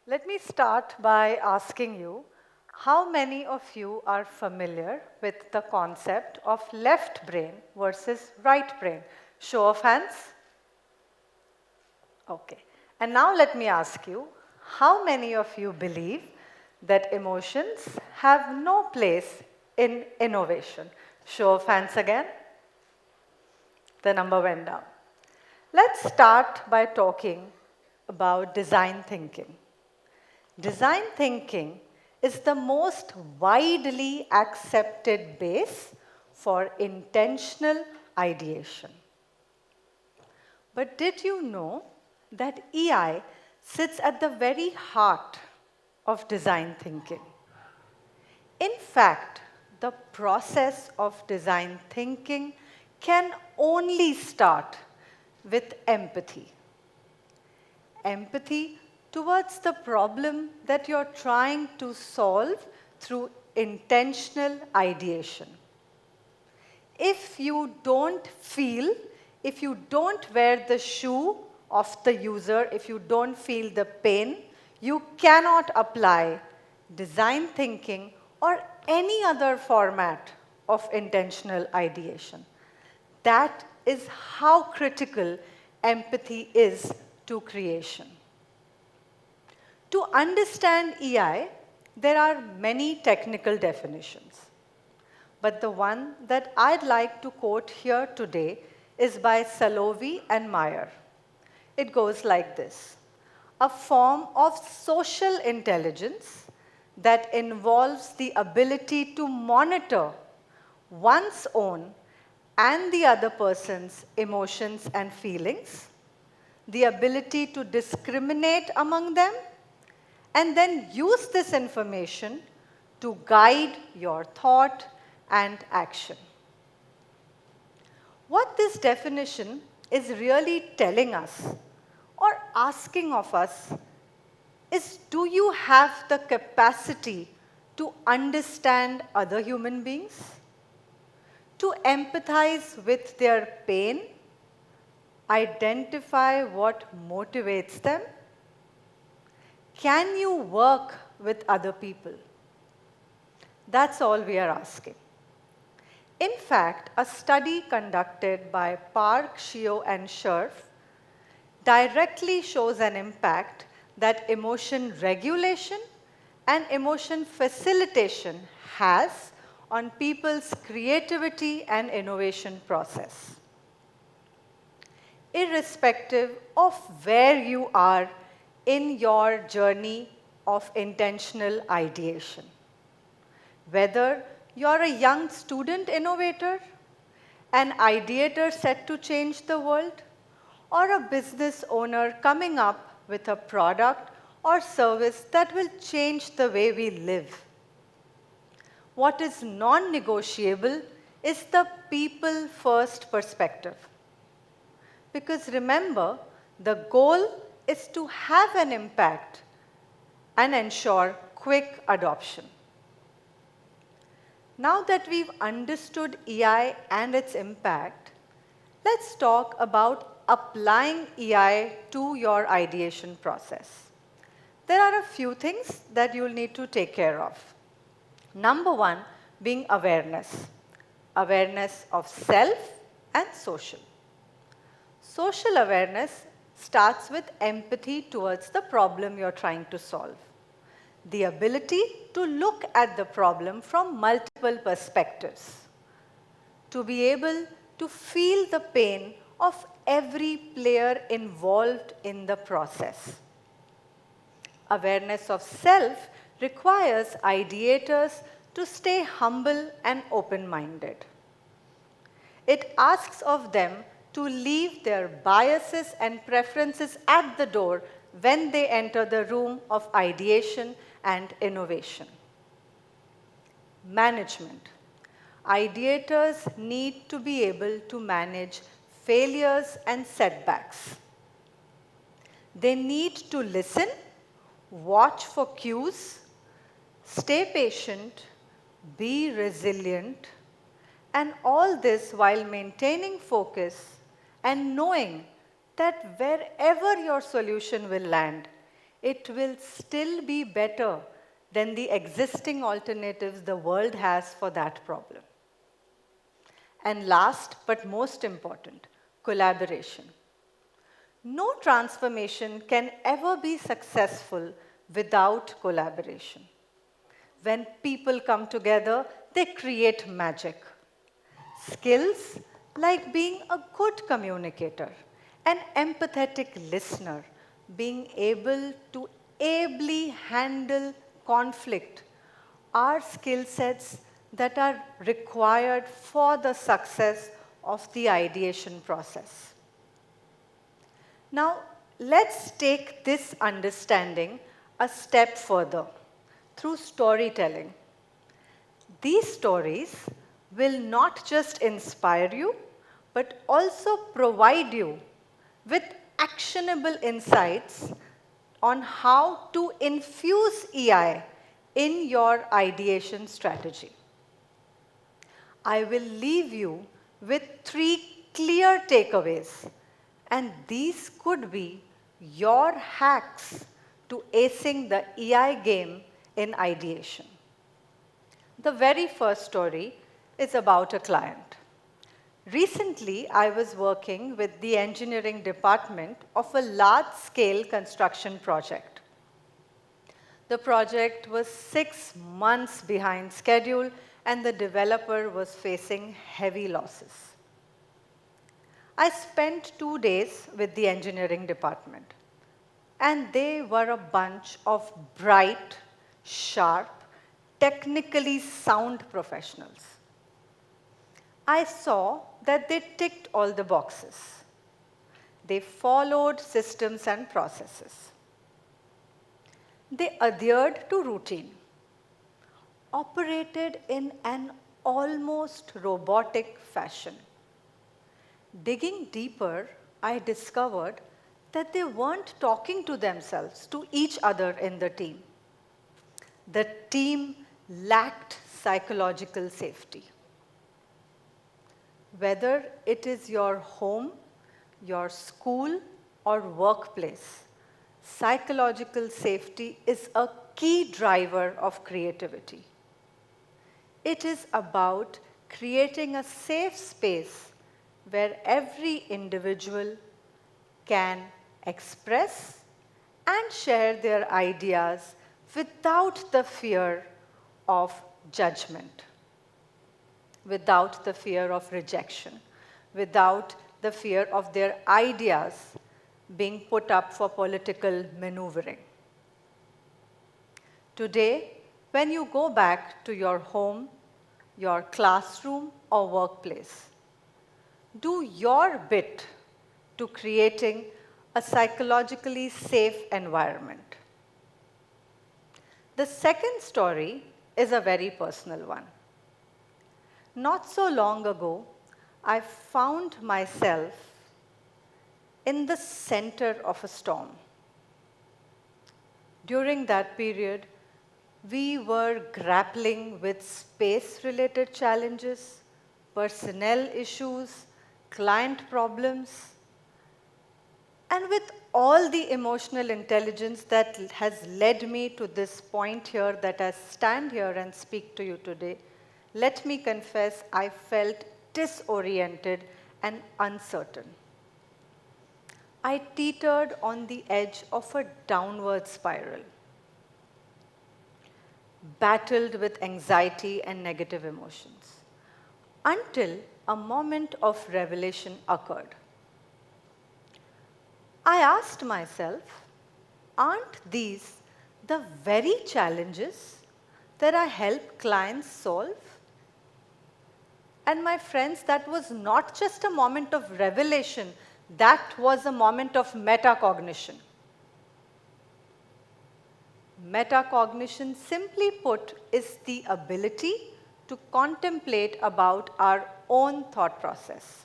Let me start by asking you, how many of you are familiar with the concept of left brain versus right brain? Show of hands. Okay. And now let me ask you, how many of you believe that emotions have no place in innovation? Show of hands again. The number went down. Let's start by talking about design thinking. Design thinking is the most widely accepted base for intentional ideation. But did you know that EI sits at the very heart of design thinking? In fact, the process of design thinking can only start with empathy. Empathy towards the problem that you're trying to solve through intentional ideation. If you don't feel, if you don't wear the shoe of the user, if you don't feel the pain, you cannot apply design thinking or any other format of intentional ideation. That is how critical empathy is to creation. To understand EI, there are many technical definitions. But the one that I'd like to quote here today is by Salovey and Meyer. It goes like this: a form of social intelligence that involves the ability to monitor one's own and the other person's emotions and feelings, the ability to discriminate among them, and then use this information to guide your thought and action. What this definition is really telling us or asking of us is, do you have the capacity to understand other human beings? To empathize with their pain? Identify what motivates them? Can you work with other people? That's all we are asking. In fact, a study conducted by Park, Shio, and Scherf directly shows an impact that emotion regulation and emotion facilitation has on people's creativity and innovation process. Irrespective of where you are in your journey of intentional ideation, whether you're a young student innovator, an ideator set to change the world, or a business owner coming up with a product or service that will change the way we live. What is non-negotiable is the people-first perspective. Because remember, the goal is to have an impact and ensure quick adoption. Now that we've understood EI and its impact, let's talk about applying EI to your ideation process. There are a few things that you'll need to take care of. Number one being awareness. Awareness of self and social. Social awareness starts with empathy towards the problem you're trying to solve. The ability to look at the problem from multiple perspectives. To be able to feel the pain of every player involved in the process. Awareness of self requires ideators to stay humble and open-minded. It asks of them to leave their biases and preferences at the door when they enter the room of ideation and innovation. Management. Ideators need to be able to manage failures and setbacks. They need to listen, watch for cues, stay patient, be resilient, and all this while maintaining focus and knowing that wherever your solution will land, it will still be better than the existing alternatives the world has for that problem. And last but most important, collaboration. No transformation can ever be successful without collaboration. When people come together, they create magic. Skills like being a good communicator, an empathetic listener, being able to ably handle conflict are skill sets that are required for the success of the ideation process. Now, let's take this understanding a step further through storytelling. These stories will not just inspire you, but also provide you with actionable insights on how to infuse EI in your ideation strategy. I will leave you with 3 clear takeaways, and these could be your hacks to acing the EI game in ideation. The very first story is about a client. Recently, I was working with the engineering department of a large-scale construction project. The project was 6 months behind schedule, and the developer was facing heavy losses. I spent 2 days with the engineering department, and they were a bunch of bright, sharp, technically sound professionals. I saw that they ticked all the boxes. They followed systems and processes. They adhered to routine, operated in an almost robotic fashion. Digging deeper, I discovered that they weren't talking to themselves, to each other in the team. The team lacked psychological safety. Whether it is your home, your school, or workplace, psychological safety is a key driver of creativity. It is about creating a safe space where every individual can express and share their ideas without the fear of judgment, without the fear of rejection, without the fear of their ideas being put up for political maneuvering. Today, when you go back to your home, your classroom, or workplace, do your bit to creating a psychologically safe environment. The second story is a very personal one. Not so long ago, I found myself in the center of a storm. During that period, we were grappling with space-related challenges, personnel issues, client problems, and with all the emotional intelligence that has led me to this point here that I stand here and speak to you today, let me confess I felt disoriented and uncertain. I teetered on the edge of a downward spiral, battled with anxiety and negative emotions, until a moment of revelation occurred. I asked myself, aren't these the very challenges that I help clients solve? And my friends, that was not just a moment of revelation, that was a moment of metacognition. Metacognition, simply put, is the ability to contemplate about our own thought process.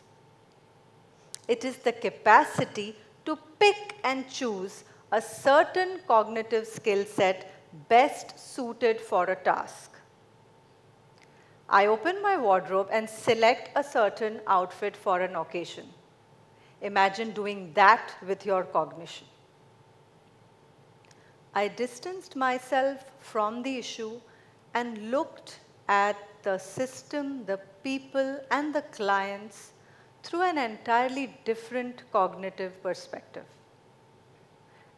It is the capacity to pick and choose a certain cognitive skill set best suited for a task. I open my wardrobe and select a certain outfit for an occasion. Imagine doing that with your cognition. I distanced myself from the issue and looked at the system, the people, and the clients through an entirely different cognitive perspective.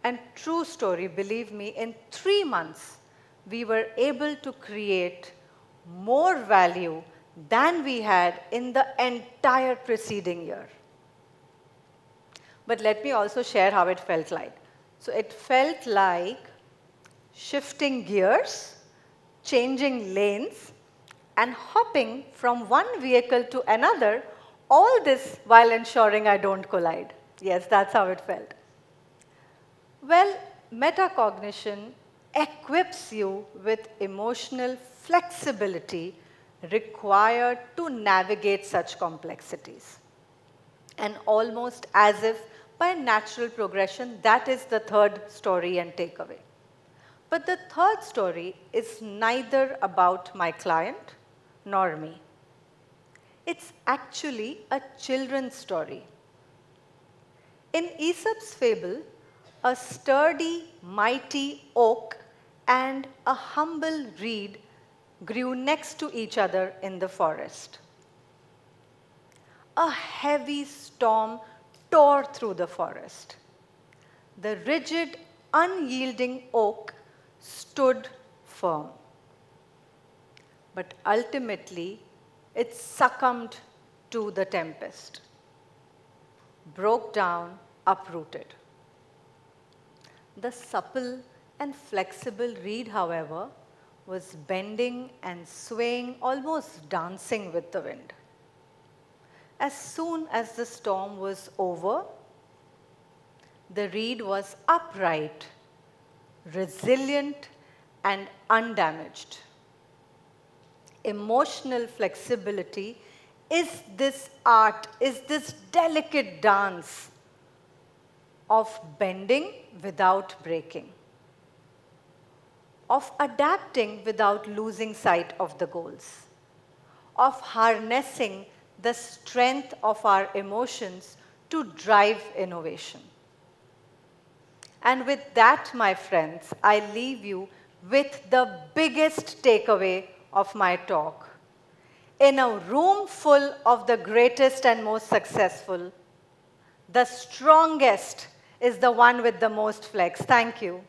And true story, believe me, in 3 months, we were able to create more value than we had in the entire preceding year. But let me also share how it felt like. So it felt like shifting gears, changing lanes, and hopping from one vehicle to another, all this while ensuring I don't collide. Yes, that's how it felt. Well, metacognition equips you with emotional flexibility required to navigate such complexities. And almost as if by natural progression, that is the third story and takeaway. But the third story is neither about my client nor me. It's actually a children's story. In Aesop's fable, a sturdy, mighty oak and a humble reed grew next to each other in the forest. A heavy storm tore through the forest. The rigid, unyielding oak stood firm. But ultimately, it succumbed to the tempest, broke down, uprooted. The supple and flexible reed, however, was bending and swaying, almost dancing with the wind. As soon as the storm was over, the reed was upright, resilient, and undamaged. Emotional flexibility is this art, is this delicate dance of bending without breaking, of adapting without losing sight of the goals, of harnessing the strength of our emotions to drive innovation. And with that, my friends, I leave you with the biggest takeaway of my talk. In a room full of the greatest and most successful, the strongest is the one with the most flex. Thank you.